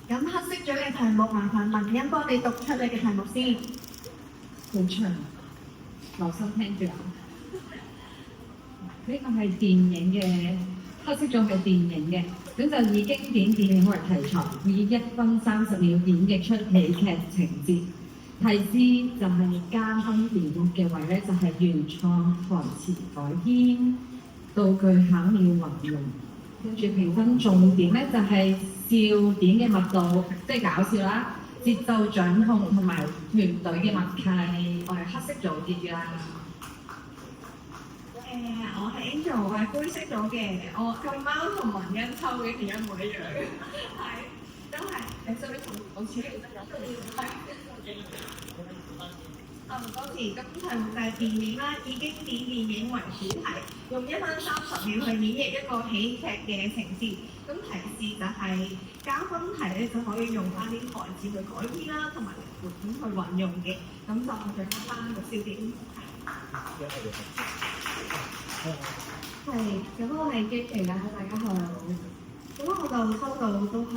咁黑色組嘅題目，麻煩文欣幫你讀出你嘅題目先。好長，留心聽住啊！呢個係電影嘅黑色組嘅電影嘅，咁就以經典電影為題材，以1分30秒演繹出喜劇情節。提示就係加分點嘅位咧，就係原創台詞改編、道具巧妙運用。跟住評分重點咧就係笑點嘅密度，即係搞笑啦，節奏掌控同埋團隊嘅默契。我係黑色組嘅啦。我係 Angel，我係灰色組嘅。我咁啱同文欣抽嘅其實一模一樣嘅，係都係你識唔識同我處理得咁？唔多時，咁題目就係電影啦，以經典電影為主題，用1分30秒去演繹一個喜劇嘅情節。咁提示就係加分題咧，就可以用翻啲台詞去改編啦，同埋靈活點去運用嘅。咁就掌握翻個笑點。係，咁我係基奇啦，大家好。咁我就收到都係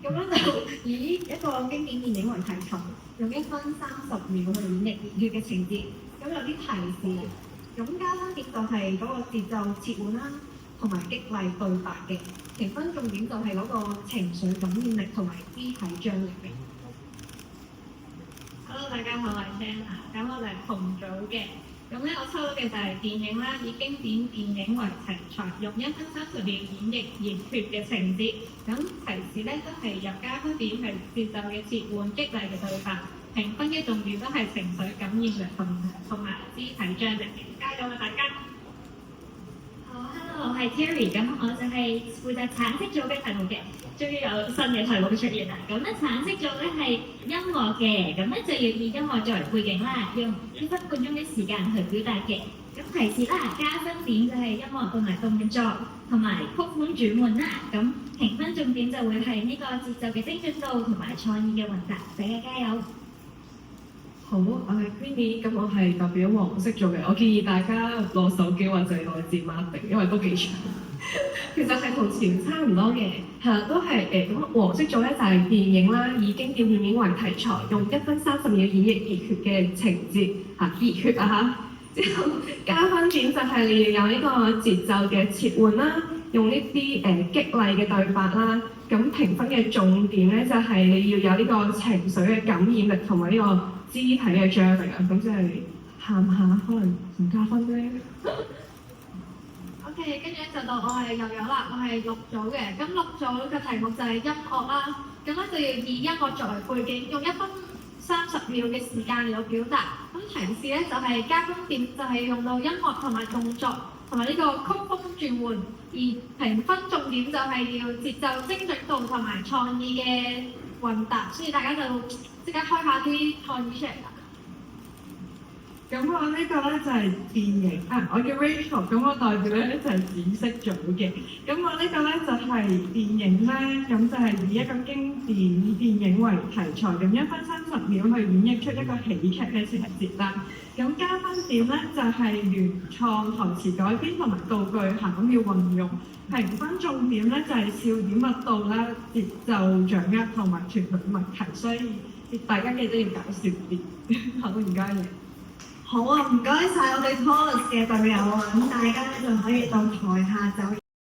咁樣就以一個經典電影為題材，用1分30秒去演繹熱血嘅情節。咁有啲提示，咁加分點就係嗰個節奏切換啦，同埋激勵對白嘅。評分重點就係嗰個情緒感染力同埋肢體張力嘅。Hello， 大家好，我係 Shanna，咁我哋係同組嘅。咁咧，我抽到嘅就係電影啦，以經典電影為題材，用1分30秒演繹熱血嘅情節。咁提示咧都係入加分點係節奏嘅切換、激勵嘅對白。評分嘅重點都係情緒感染力同埋肢體張力嘅。加油啊，大家！好 ，Hello， 我係 Terry， 咁我就係負責橙色組嘅題目嘅。終於有新嘅題目出現啦！咁咧橙色組咧係音樂嘅，咁咧就要以音樂作為背景啦，用1分半鐘嘅時間去表達嘅。咁提示啦，加分點就係音樂同埋動作同埋曲風轉換啦。咁評分重點就會係呢個節奏嘅精準度同埋創意嘅混搭，大家加油！好，我係 Queenie，咁我係代表黃色組嘅。我建議大家攞手機或者攞字幕定，因為都幾長。其實係同前差唔多嘅，係啦，都係咁黃色組咧就係電影啦，以經典電影為題材，用1分30秒演繹熱血嘅情節嚇，熱血啊嚇！之後加分點就係你要有呢個節奏嘅切換啦，用呢啲激勵嘅對白啦。咁評分嘅重點咧就係你要有呢個情緒嘅感染力同埋呢個肢體嘅張力啊，咁即係喊下可能唔加分咧。OK， 跟住咧就到我係又有啦，我係綠組嘅。咁綠組嘅題目就係音樂啦，咁咧就要以音樂作為背景，用1分30秒嘅時間嚟到表達。咁提示咧就係加分點就係用到音樂同埋動作同埋呢個曲風轉換，而評分重點就係要節奏精準度同埋創意嘅混搭，所以大家就即刻開下啲創意出嚟啦。咁我呢個咧就係電影啊，我叫 Rachel，咁我代表咧就係紫色組嘅。咁我呢個咧就係電影咧，咁就係以一個經典電影為題材，用1分30秒去演繹出一個喜劇嘅情節啦。咁加分點咧就係原創台詞改編同埋道具巧妙運用。評分重點咧就係笑點密度啦、節奏掌握同埋團隊默契，所以大家記得要搞笑啲。好，唔該你。好啊，唔該晒我哋 Taurus 嘅隊友啊，咁大家咧就可以到台下走。